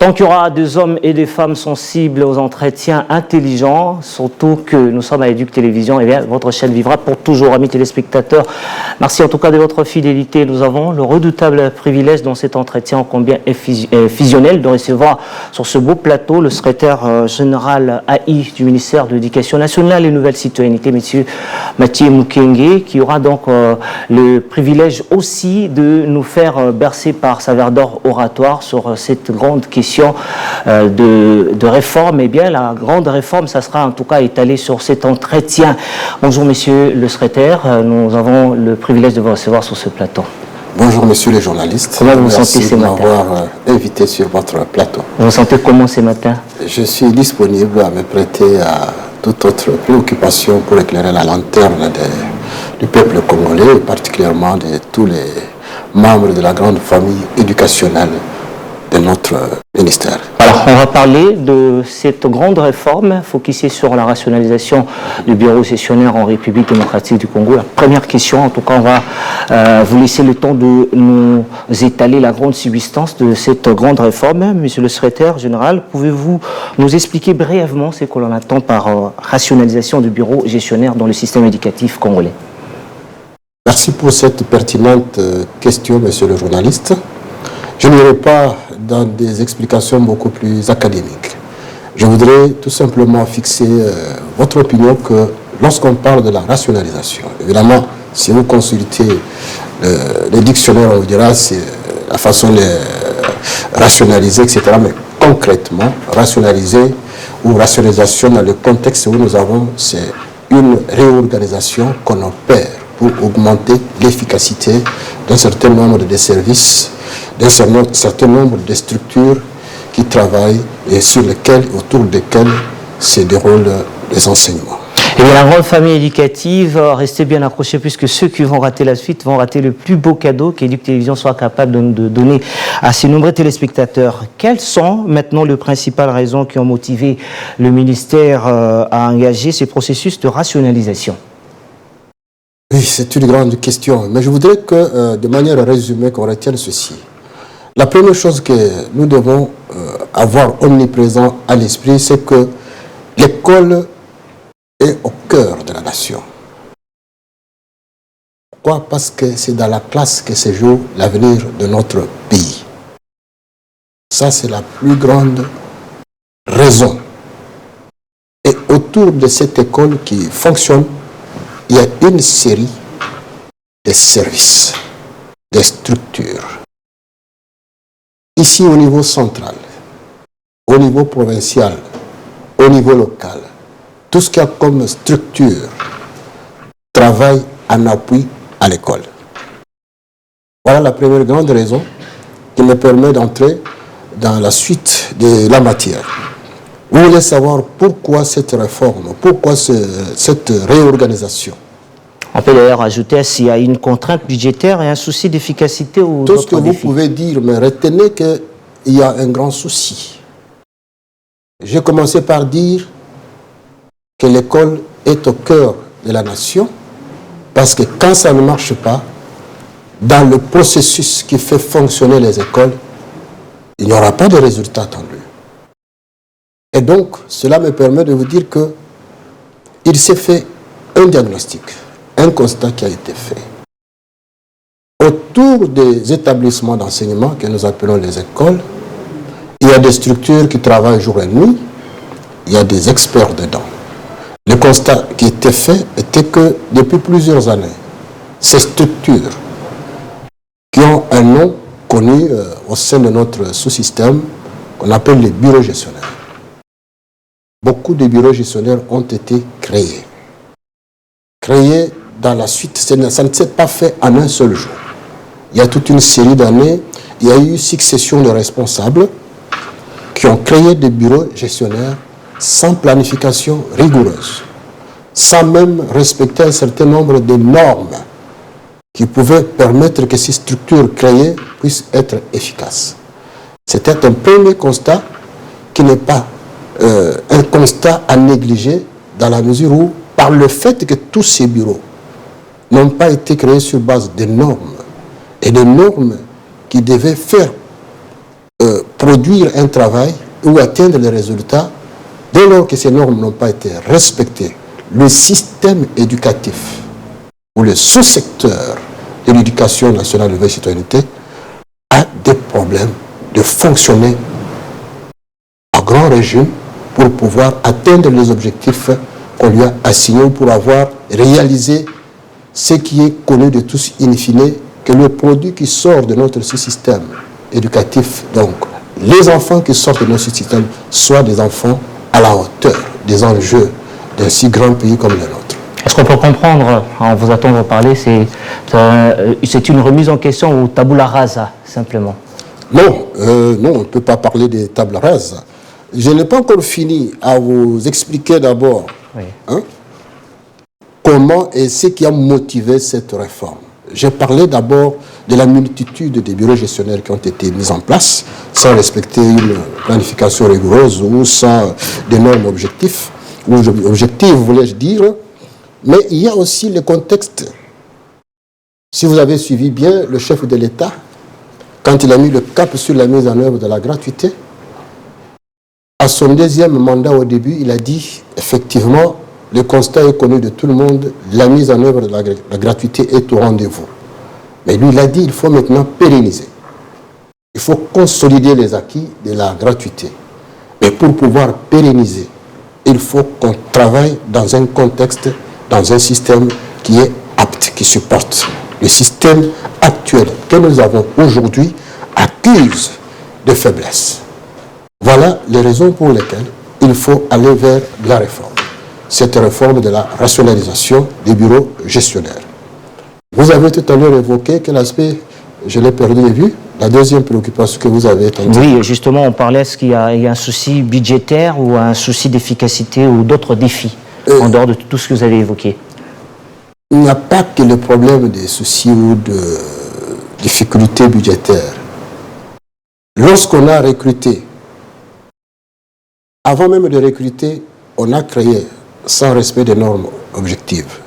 Tant qu'il y aura des hommes et des femmes sensibles aux entretiens intelligents, surtout que nous sommes à Éduc Télévision, eh bien, votre chaîne vivra pour toujours, amis téléspectateurs. Merci en tout cas de votre fidélité. Nous avons le redoutable privilège dans cet entretien combien fusionnel de recevoir sur ce beau plateau le secrétaire général AI du ministère de l'Éducation nationale et Nouvelle Citoyenneté, M. Mathieu Mukenge, qui aura donc le privilège aussi de nous faire bercer par sa verdure oratoire sur cette grande question de réforme. Eh bien, la grande réforme, ça sera en tout cas étalé sur cet entretien. Bonjour, monsieur le secrétaire. Nous avons le privilège de vous recevoir sur ce plateau. Bonjour, monsieur les journalistes. Comment vous sentez ce matin? Merci de m'avoir invité sur votre plateau. Vous vous sentez comment ce matin? Je suis disponible à me prêter à toute autre préoccupation pour éclairer la lanterne du peuple congolais, et particulièrement de tous les membres de la grande famille éducationnelle de notre ministère. Alors, on va parler de cette grande réforme focusée sur la rationalisation du bureau gestionnaire en République démocratique du Congo. La première question, en tout cas, on va vous laisser le temps de nous étaler la grande substance de cette grande réforme. Monsieur le secrétaire général, pouvez-vous nous expliquer brièvement ce que l'on attend par rationalisation du bureau gestionnaire dans le système éducatif congolais? Merci pour cette pertinente question, monsieur le journaliste. Je n'irai pas dans des explications beaucoup plus académiques. Je voudrais tout simplement fixer votre opinion que lorsqu'on parle de la rationalisation, évidemment, si vous consultez les dictionnaires, on vous dira c'est la façon de rationaliser, etc. Mais concrètement, rationaliser ou rationalisation dans le contexte où nous avons, c'est une réorganisation qu'on opère pour augmenter l'efficacité d'un certain nombre de services, d'un certain nombre de structures qui travaillent et sur lesquelles, autour desquelles se déroulent les enseignements. Et bien, la grande famille éducative, restez bien accrochés puisque ceux qui vont rater la suite vont rater le plus beau cadeau qu'Éduc Télévision soit capable de donner à ses nombreux téléspectateurs. Quelles sont maintenant les principales raisons qui ont motivé le ministère à engager ce processus de rationalisation? Oui, c'est une grande question, mais je voudrais que, de manière résumée, qu'on retienne ceci. La première chose que nous devons avoir omniprésent à l'esprit, c'est que l'école est au cœur de la nation. Pourquoi? Parce que c'est dans la classe que se joue l'avenir de notre pays. Ça, c'est la plus grande raison. Et autour de cette école qui fonctionne, il y a une série de services, de structures. Ici, au niveau central, au niveau provincial, au niveau local, tout ce qu'il y a comme structure travaille en appui à l'école. Voilà la première grande raison qui me permet d'entrer dans la suite de la matière. Vous voulez savoir pourquoi cette réforme, pourquoi cette réorganisation? On peut d'ailleurs ajouter s'il y a une contrainte budgétaire et un souci d'efficacité ou tout ce que vous pouvez dire, mais retenez qu'il y a un grand souci. J'ai commencé par dire que l'école est au cœur de la nation, parce que quand ça ne marche pas, dans le processus qui fait fonctionner les écoles, il n'y aura pas de résultats attendus. Et donc, cela me permet de vous dire qu'il s'est fait un diagnostic, un constat qui a été fait. Autour des établissements d'enseignement que nous appelons les écoles, il y a des structures qui travaillent jour et nuit, il y a des experts dedans. Le constat qui était fait était que depuis plusieurs années, ces structures qui ont un nom connu au sein de notre sous-système, qu'on appelle les bureaux gestionnaires. Beaucoup de bureaux gestionnaires ont été créés. Créés dans la suite, ça ne s'est pas fait en un seul jour. Il y a toute une série d'années, il y a eu succession de responsables qui ont créé des bureaux gestionnaires sans planification rigoureuse, sans même respecter un certain nombre de normes qui pouvaient permettre que ces structures créées puissent être efficaces. C'était un premier constat qui n'est pas un constat à négliger dans la mesure où, par le fait que tous ces bureaux n'ont pas été créés sur base de normes, et des normes qui devaient faire produire un travail ou atteindre les résultats dès lors que ces normes n'ont pas été respectées. Le système éducatif ou le sous-secteur de l'éducation nationale de la citoyenneté a des problèmes de fonctionner en grand régime pour pouvoir atteindre les objectifs qu'on lui a assignés, pour avoir réalisé ce qui est connu de tous in fine, que le produit qui sort de notre système éducatif, donc les enfants qui sortent de notre système, soient des enfants à la hauteur des enjeux d'un si grand pays comme le nôtre. Est-ce qu'on peut comprendre, en vous attendant parler, c'est une remise en question ou tabula rasa, simplement? Non, non, on ne peut pas parler de table rase. Je n'ai pas encore fini à vous expliquer d'abord comment et ce qui a motivé cette réforme. J'ai parlé d'abord de la multitude des bureaux gestionnaires qui ont été mis en place sans respecter une planification rigoureuse ou sans des normes objectives, ou objectives, voulais-je dire. Mais il y a aussi le contexte. Si vous avez suivi bien le chef de l'État, quand il a mis le cap sur la mise en œuvre de la gratuité, à son deuxième mandat au début, il a dit, effectivement, le constat est connu de tout le monde, la mise en œuvre de la gratuité est au rendez-vous. Mais lui, il a dit, il faut maintenant pérenniser. Il faut consolider les acquis de la gratuité. Mais pour pouvoir pérenniser, il faut qu'on travaille dans un contexte, dans un système qui est apte, qui supporte. Le système actuel que nous avons aujourd'hui accuse de faiblesse. Voilà les raisons pour lesquelles il faut aller vers la réforme. Cette réforme de la rationalisation des bureaux gestionnaires. Vous avez tout à l'heure évoqué quel aspect, je l'ai perdu de vue, la deuxième préoccupation que vous avez tentée. Oui, justement, on parlait, est-ce qu'il y a un souci budgétaire ou un souci d'efficacité ou d'autres défis en dehors de tout ce que vous avez évoqué? Il n'y a pas que le problème des soucis ou de difficultés budgétaires. Lorsqu'on a recruté, avant même de recruter, on a créé, sans respect des normes objectives,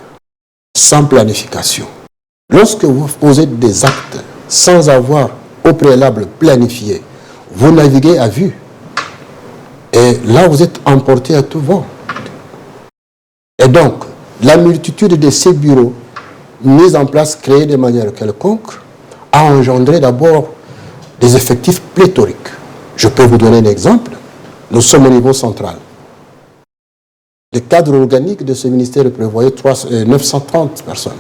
sans planification. Lorsque vous posez des actes sans avoir au préalable planifié, vous naviguez à vue. Et là, vous êtes emporté à tout vent. Et donc, la multitude de ces bureaux mis en place, créés de manière quelconque, a engendré d'abord des effectifs pléthoriques. Je peux vous donner un exemple. Nous sommes au niveau central. Le cadre organique de ce ministère prévoyait 930 personnes.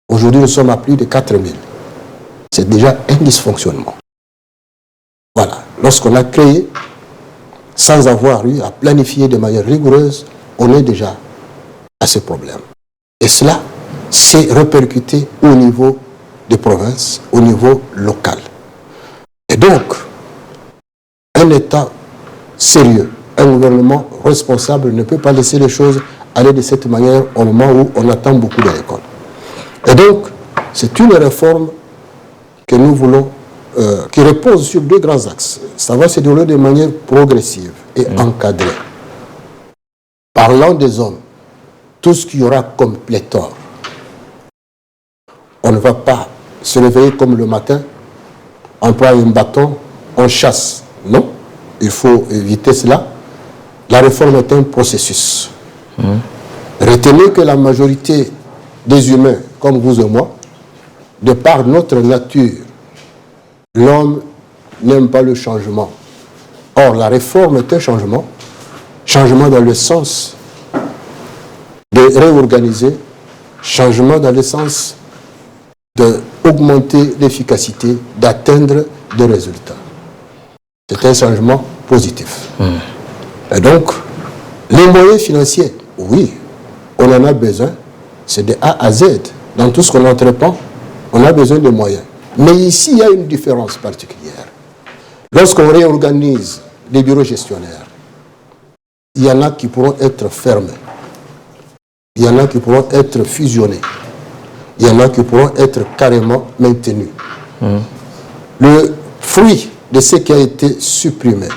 Aujourd'hui, nous sommes à plus de 4000. C'est déjà un dysfonctionnement. Voilà. Lorsqu'on a créé, sans avoir eu à planifier de manière rigoureuse, on est déjà à ce problème. Et cela s'est répercuté au niveau des provinces, au niveau local. Et donc, un État sérieux, un gouvernement responsable ne peut pas laisser les choses aller de cette manière au moment où on attend beaucoup de l'école. Et donc, c'est une réforme que nous voulons, qui repose sur deux grands axes. Ça va se dérouler de manière progressive et encadrée. Parlant des hommes, tout ce qu'il y aura comme pléthore, on ne va pas se réveiller comme le matin, on prend un bâton, on chasse. Non, il faut éviter cela. La réforme est un processus. Retenez que la majorité des humains, comme vous et moi, de par notre nature, l'homme n'aime pas le changement. Or, la réforme est un changement dans le sens de réorganiser, changement dans le sens d'augmenter l'efficacité, d'atteindre des résultats. C'est un changement positif. Et donc, les moyens financiers, oui, on en a besoin. C'est de A à Z. Dans tout ce qu'on entreprend, on a besoin de moyens. Mais ici, il y a une différence particulière. Lorsqu'on réorganise les bureaux gestionnaires, il y en a qui pourront être fermés. Il y en a qui pourront être fusionnés. Il y en a qui pourront être carrément maintenus. Le fruit de ce qui a été supprimé,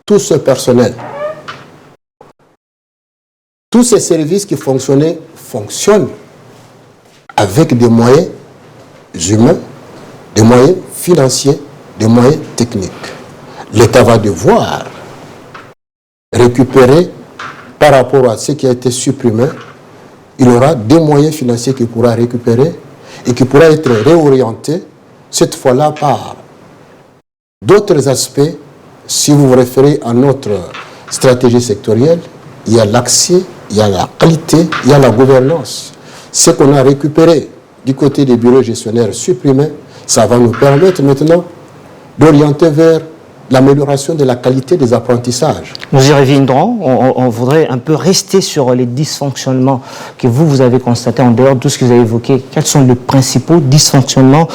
tout ce personnel, tous ces services qui fonctionnaient, fonctionnent avec des moyens humains des moyens financiers, des moyens techniques. L'État va devoir récupérer par rapport à ce qui a été supprimé. Il aura des moyens financiers qu'il pourra récupérer et qui pourra être réorienté, cette fois-là par d'autres aspects. Si vous vous référez à notre stratégie sectorielle, il y a l'accès, il y a la qualité, il y a la gouvernance. Ce qu'on a récupéré du côté des bureaux gestionnaires supprimés, ça va nous permettre maintenant d'orienter vers l'amélioration de la qualité des apprentissages. Nous y reviendrons. On voudrait un peu rester sur les dysfonctionnements que vous avez constatés en dehors de tout ce que vous avez évoqué. Quels sont les principaux dysfonctionnements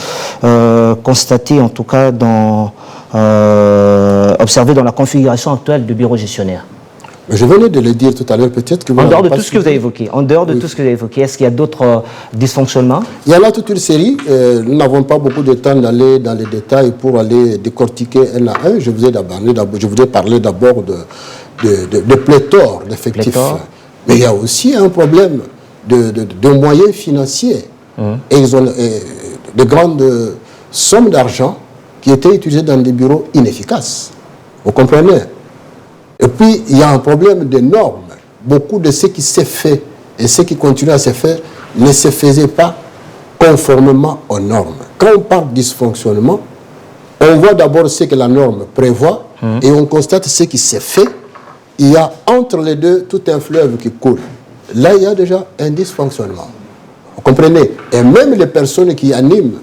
constatés, en tout cas, observés dans la configuration actuelle du bureau gestionnaire? Je venais de le dire tout à l'heure, peut-être que vous... En dehors de tout ce que vous avez évoqué, est-ce qu'il y a d'autres dysfonctionnements? Il y en a toute une série. Nous n'avons pas beaucoup de temps d'aller dans les détails pour aller décortiquer un à un. Je voudrais parler d'abord de pléthore d'effectifs. Mais il y a aussi un problème de moyens financiers. Et de grandes sommes d'argent qui étaient utilisées dans des bureaux inefficaces. Vous comprenez? Et puis, il y a un problème de normes. Beaucoup de ce qui s'est fait et ce qui continue à se faire ne se faisait pas conformément aux normes. Quand on parle de dysfonctionnement, on voit d'abord ce que la norme prévoit et on constate ce qui s'est fait. Il y a entre les deux tout un fleuve qui coule. Là, il y a déjà un dysfonctionnement. Vous comprenez? Et même les personnes qui animent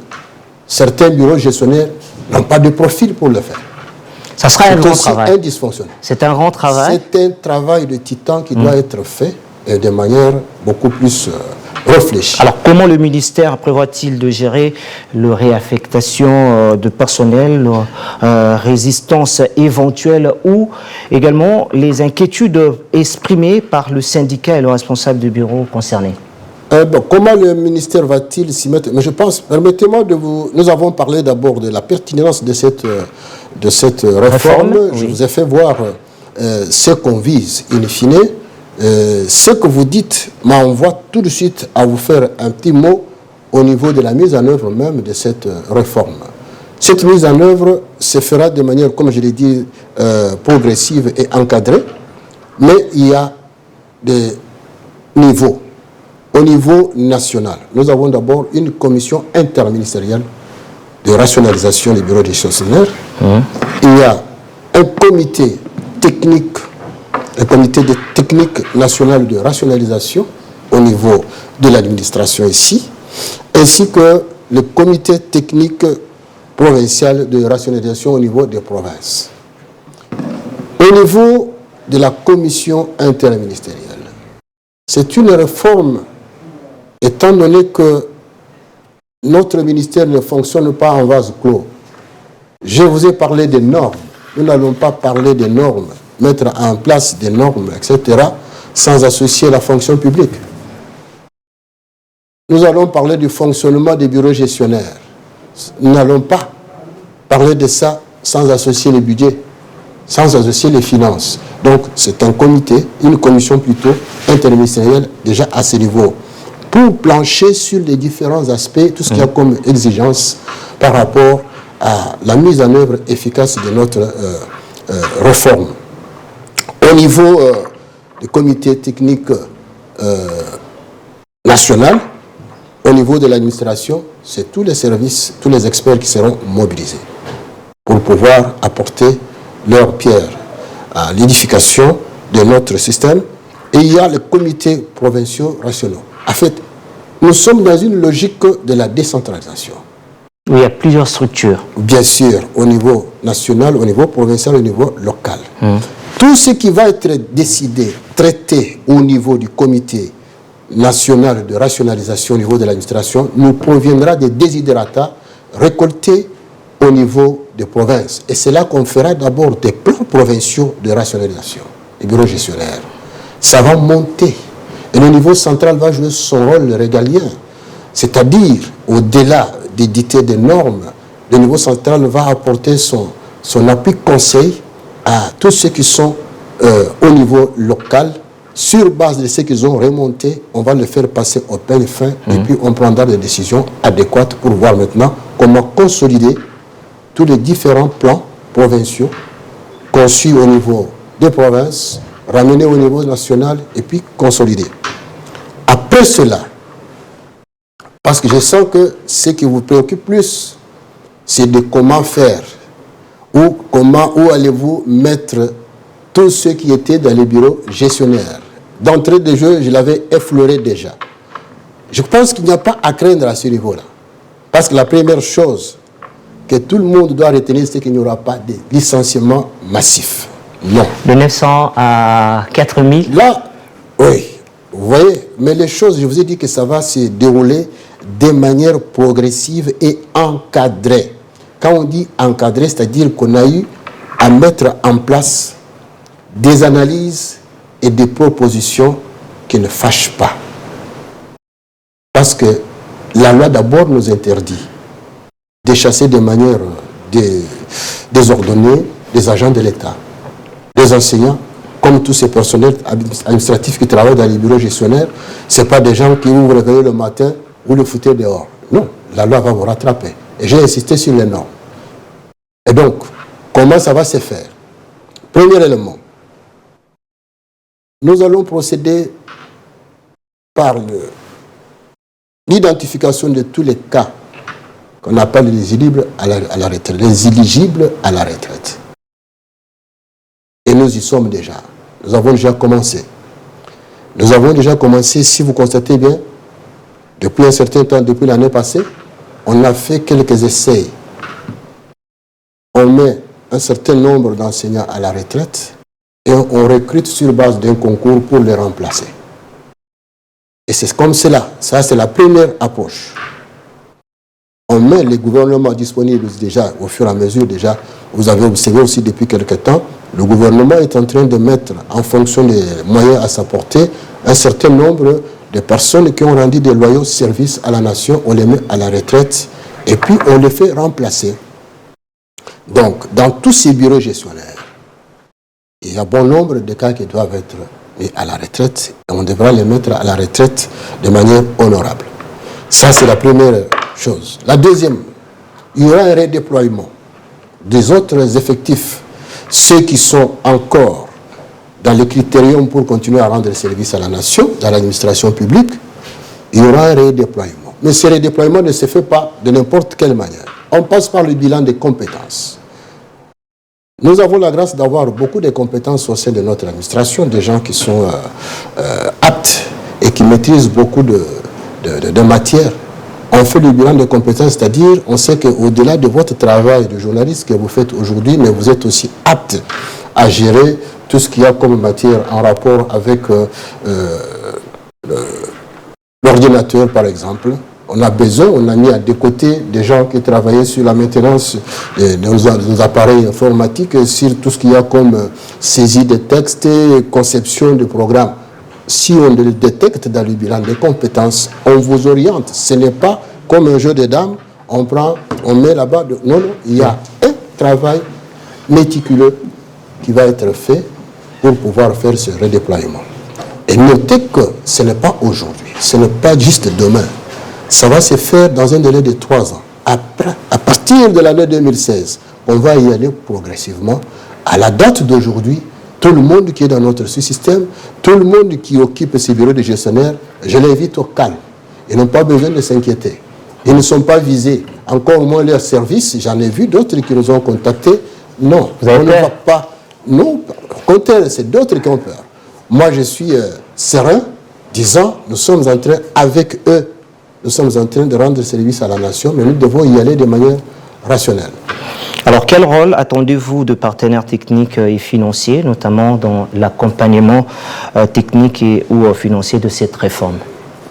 certains bureaux gestionnaires n'ont pas de profil pour le faire. Ça sera un grand travail. C'est un dysfonctionnement. C'est un grand travail. C'est un travail de titan qui doit être fait et de manière beaucoup plus réfléchie. Alors, comment le ministère prévoit-il de gérer la réaffectation de personnel, résistance éventuelle ou également les inquiétudes exprimées par le syndicat et le responsable du bureau concerné? Comment le ministère va-t-il s'y mettre? Mais je pense, permettez-moi de vous... Nous avons parlé d'abord de la pertinence de cette réforme. Oui. Je vous ai fait voir ce qu'on vise, in fine. Ce que vous dites m'envoie tout de suite à vous faire un petit mot au niveau de la mise en œuvre même de cette réforme. Cette mise en œuvre se fera de manière, comme je l'ai dit, progressive et encadrée, mais il y a des niveaux. Au niveau national, nous avons d'abord une commission interministérielle de rationalisation des bureaux gestionnaires. Il y a un comité technique, national de rationalisation au niveau de l'administration ici, ainsi que le comité technique provincial de rationalisation au niveau des provinces. Au niveau de la commission interministérielle, c'est une réforme. Étant donné que notre ministère ne fonctionne pas en vase clos, je vous ai parlé des normes. Nous n'allons pas parler des normes, mettre en place des normes, etc., sans associer la fonction publique. Nous allons parler du fonctionnement des bureaux gestionnaires. Nous n'allons pas parler de ça sans associer les budgets, sans associer les finances. Donc, c'est un comité, une commission plutôt interministérielle, déjà à ce niveau, pour plancher sur les différents aspects, tout ce qu'il y a comme exigence par rapport à la mise en œuvre efficace de notre réforme. Au niveau du comité technique national, au niveau de l'administration, c'est tous les services, tous les experts qui seront mobilisés pour pouvoir apporter leur pierre à l'édification de notre système. Et il y a les comités provinciaux régionaux. En fait, nous sommes dans une logique de la décentralisation. Il y a plusieurs structures. Bien sûr, au niveau national, au niveau provincial, au niveau local. Tout ce qui va être décidé, traité au niveau du comité national de rationalisation au niveau de l'administration nous proviendra des desiderata récoltés au niveau des provinces. Et c'est là qu'on fera d'abord des plans provinciaux de rationalisation, les bureaux gestionnaires. Ça va monter. Et le niveau central va jouer son rôle régalien. C'est-à-dire, au-delà d'éditer des normes, le niveau central va apporter son appui conseil à tous ceux qui sont au niveau local. Sur base de ce qu'ils ont remonté, on va le faire passer au peigne fin et puis on prendra des décisions adéquates pour voir maintenant comment consolider tous les différents plans provinciaux conçus au niveau des provinces, ramener au niveau national et puis consolider. Après cela, parce que je sens que ce qui vous préoccupe plus, c'est de comment faire, où allez-vous mettre tous ceux qui étaient dans les bureaux gestionnaires. D'entrée de jeu, je l'avais effleuré déjà. Je pense qu'il n'y a pas à craindre à ce niveau-là. Parce que la première chose que tout le monde doit retenir, c'est qu'il n'y aura pas de licenciement massif. Non. De 900 à 4000? Là, oui, vous voyez, mais les choses, je vous ai dit que ça va se dérouler de manière progressive et encadrée. Quand on dit encadré, c'est-à-dire qu'on a eu à mettre en place des analyses et des propositions qui ne fâchent pas. Parce que la loi d'abord nous interdit de chasser de manière désordonnée des agents de l'État, des enseignants, comme tous ces personnels administratifs qui travaillent dans les bureaux gestionnaires. Ce n'est pas des gens qui vous réveillez le matin ou le foutez dehors. Non, la loi va vous rattraper. Et j'ai insisté sur les normes. Et donc, comment ça va se faire? Premier élément, nous allons procéder par l'identification de tous les cas qu'on appelle les éligibles à la retraite. Les éligibles à la retraite. Et nous y sommes déjà. Nous avons déjà commencé. Nous avons déjà commencé, si vous constatez bien, depuis un certain temps, depuis l'année passée, on a fait quelques essais. On met un certain nombre d'enseignants à la retraite et on recrute sur base d'un concours pour les remplacer. Et c'est comme cela. Ça, c'est la première approche. On met les gouvernements disponibles déjà, au fur et à mesure déjà. Vous avez observé aussi depuis quelque temps, le gouvernement est en train de mettre, en fonction des moyens à sa portée, un certain nombre de personnes qui ont rendu des loyaux services à la nation. On les met à la retraite et puis on les fait remplacer. Donc, dans tous ces bureaux gestionnaires, il y a bon nombre de cas qui doivent être mis à la retraite et on devra les mettre à la retraite de manière honorable. Ça, c'est la première chose. La deuxième, il y aura un redéploiement des autres effectifs, ceux qui sont encore dans les critériums pour continuer à rendre service à la nation, dans l'administration publique, il y aura un redéploiement. Mais ce redéploiement ne se fait pas de n'importe quelle manière. On passe par le bilan des compétences. Nous avons la grâce d'avoir beaucoup de compétences au sein de notre administration, des gens qui sont aptes et qui maîtrisent beaucoup de matières. On fait le bilan des compétences, c'est-à-dire on sait qu'au-delà de votre travail de journaliste que vous faites aujourd'hui, mais vous êtes aussi apte à gérer tout ce qu'il y a comme matière en rapport avec l'ordinateur, par exemple. On a besoin, on a mis à des côtés des gens qui travaillaient sur la maintenance de nos appareils informatiques, sur tout ce qu'il y a comme saisie de textes et conception de programmes. Si on le détecte dans le bilan des compétences, on vous oriente. Ce n'est pas comme un jeu de dames, on met là-bas. Non, il y a un travail méticuleux qui va être fait pour pouvoir faire ce redéploiement. Et notez que ce n'est pas aujourd'hui, ce n'est pas juste demain. Ça va se faire dans un délai de 3 ans. Après, à partir de l'année 2016, on va y aller progressivement. À la date d'aujourd'hui, tout le monde qui est dans notre système, tout le monde qui occupe ces bureaux de gestionnaires, je l'invite au calme. Ils n'ont pas besoin de s'inquiéter. Ils ne sont pas visés. Encore moins leurs services. J'en ai vu d'autres qui nous ont contactés. Non, on ne va pas. Non, au contraire, c'est d'autres qui ont peur. Moi, je suis serein, disant, nous sommes en train, avec eux, nous sommes en train de rendre service à la nation, mais nous devons y aller de manière rationnelle. Alors, quel rôle attendez-vous de partenaires techniques et financiers, notamment dans l'accompagnement technique ou financier de cette réforme?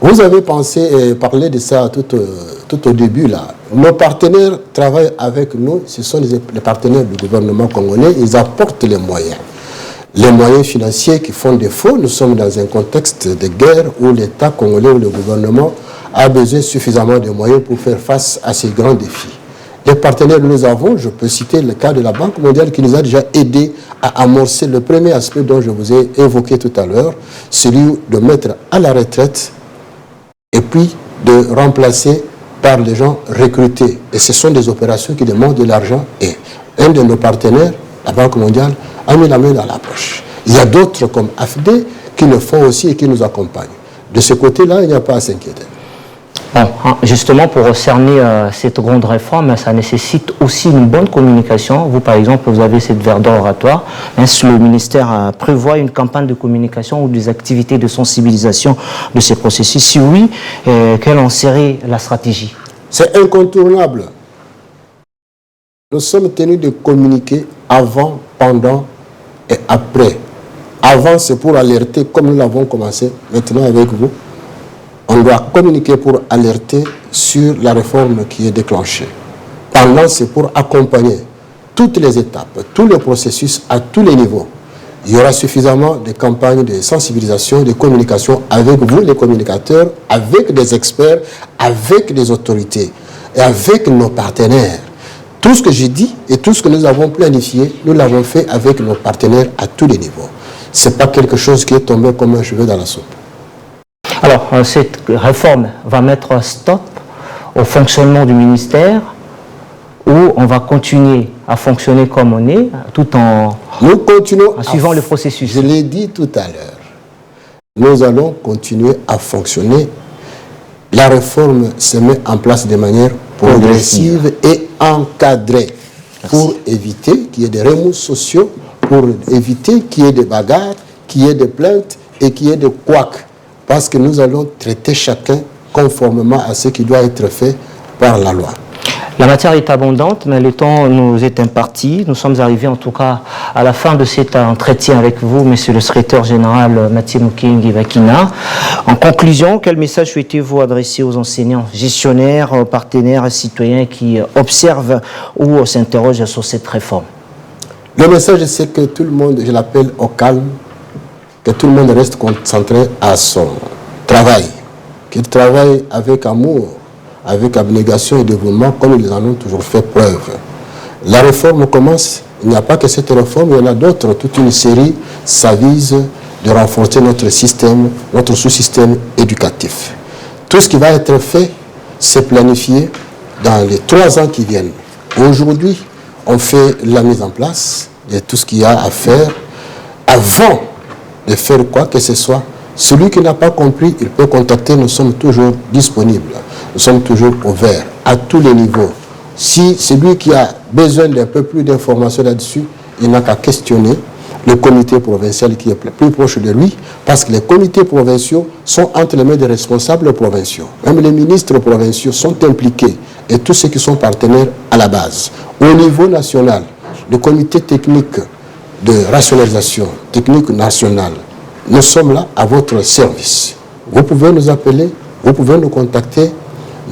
Vous avez pensé et parlé de ça tout au début, là. Nos partenaires travaillent avec nous, ce sont les partenaires du gouvernement congolais, ils apportent les moyens. Les moyens financiers qui font défaut, nous sommes dans un contexte de guerre où l'État congolais ou le gouvernement a besoin suffisamment de moyens pour faire face à ces grands défis. Les partenaires que nous avons, je peux citer le cas de la Banque mondiale qui nous a déjà aidé à amorcer le premier aspect dont je vous ai évoqué tout à l'heure, celui de mettre à la retraite et puis de remplacer par les gens recrutés. Et ce sont des opérations qui demandent de l'argent. Et un de nos partenaires, la Banque mondiale, a mis la main dans la poche. Il y a d'autres comme AFD qui le font aussi et qui nous accompagnent. De ce côté-là, il n'y a pas à s'inquiéter. Bon, justement, pour cerner cette grande réforme, ça nécessite aussi une bonne communication. Vous, par exemple, vous avez cette verdure oratoire. Est-ce que le ministère prévoit une campagne de communication ou des activités de sensibilisation de ces processus? Si oui, quelle en serait la stratégie? C'est incontournable. Nous sommes tenus de communiquer avant, pendant et après. Avant, c'est pour alerter, comme nous l'avons commencé maintenant avec vous. On doit communiquer pour alerter sur la réforme qui est déclenchée. Pendant, c'est pour accompagner toutes les étapes, tous les processus à tous les niveaux. Il y aura suffisamment de campagnes de sensibilisation, de communication avec vous, les communicateurs, avec des experts, avec des autorités et avec nos partenaires. Tout ce que j'ai dit et tout ce que nous avons planifié, nous l'avons fait avec nos partenaires à tous les niveaux. Ce n'est pas quelque chose qui est tombé comme un cheveu dans la soupe. Alors, cette réforme va mettre stop au fonctionnement du ministère ou on va continuer à fonctionner comme on est, tout en, nous continuons suivant le processus? Je l'ai dit tout à l'heure. Nous allons continuer à fonctionner. La réforme se met en place de manière progressive et encadrée. Merci. Pour éviter qu'il y ait des remous sociaux, pour éviter qu'il y ait des bagarres, qu'il y ait des plaintes et qu'il y ait des couacs. Parce que nous allons traiter chacun conformément à ce qui doit être fait par la loi. La matière est abondante, mais le temps nous est imparti. Nous sommes arrivés en tout cas à la fin de cet entretien avec vous, Monsieur le secrétaire général Mathieu Mukingi Vakina. En conclusion, quel message souhaitez-vous adresser aux enseignants, gestionnaires, partenaires, citoyens qui observent ou s'interrogent sur cette réforme? Le message, c'est que tout le monde, je l'appelle au calme, que tout le monde reste concentré à son travail, qu'il travaille avec amour, avec abnégation et dévouement, comme ils en ont toujours fait preuve. La réforme commence, il n'y a pas que cette réforme, il y en a d'autres, toute une série, ça vise de renforcer notre système, notre sous-système éducatif. Tout ce qui va être fait, c'est planifié dans les 3 ans qui viennent. Aujourd'hui, on fait la mise en place de tout ce qu'il y a à faire avant de faire quoi que ce soit. Celui qui n'a pas compris, il peut contacter, nous sommes toujours disponibles. Nous sommes toujours ouverts à tous les niveaux. Si celui qui a besoin d'un peu plus d'informations là-dessus, il n'a qu'à questionner le comité provincial qui est plus proche de lui, parce que les comités provinciaux sont entre les mains des responsables provinciaux. Même les ministres provinciaux sont impliqués et tous ceux qui sont partenaires à la base. Au niveau national, le comité technique de rationalisation, technique nationale, nous sommes là à votre service. Vous pouvez nous appeler, vous pouvez nous contacter,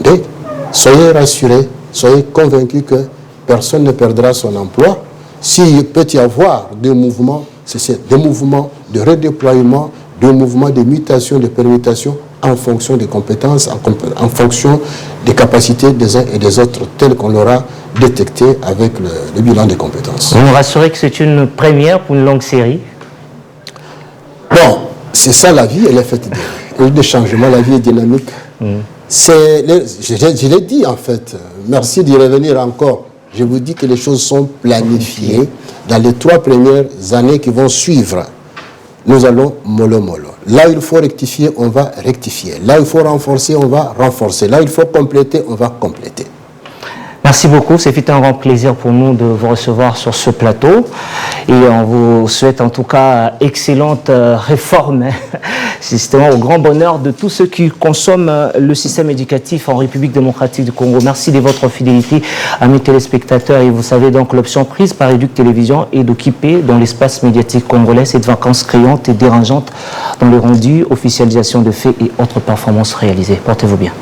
mais soyez rassurés, soyez convaincus que personne ne perdra son emploi. S'il peut y avoir des mouvements, c'est des mouvements de redéploiement, des mouvements de mutation, de permutation, en fonction des compétences, en fonction des capacités des uns et des autres, telles qu'on l'aura détecté avec le bilan des compétences. Vous nous rassurez que c'est une première pour une longue série? Bon, c'est ça la vie, elle est faite de changements, la vie est dynamique. Je l'ai dit en fait, merci d'y revenir encore. Je vous dis que les choses sont planifiées dans les 3 premières années qui vont suivre. Nous allons mollo mollo. Là, il faut rectifier, on va rectifier. Là, il faut renforcer, on va renforcer. Là, il faut compléter, on va compléter. Merci beaucoup, c'est un grand plaisir pour nous de vous recevoir sur ce plateau et on vous souhaite en tout cas excellente réforme, justement au grand bonheur de tous ceux qui consomment le système éducatif en République démocratique du Congo. Merci de votre fidélité, amis téléspectateurs, et vous savez donc l'option prise par Éduc Télévision est d'occuper dans l'espace médiatique congolais cette vacance criante et dérangeante dans le rendu, officialisation de faits et autres performances réalisées. Portez-vous bien.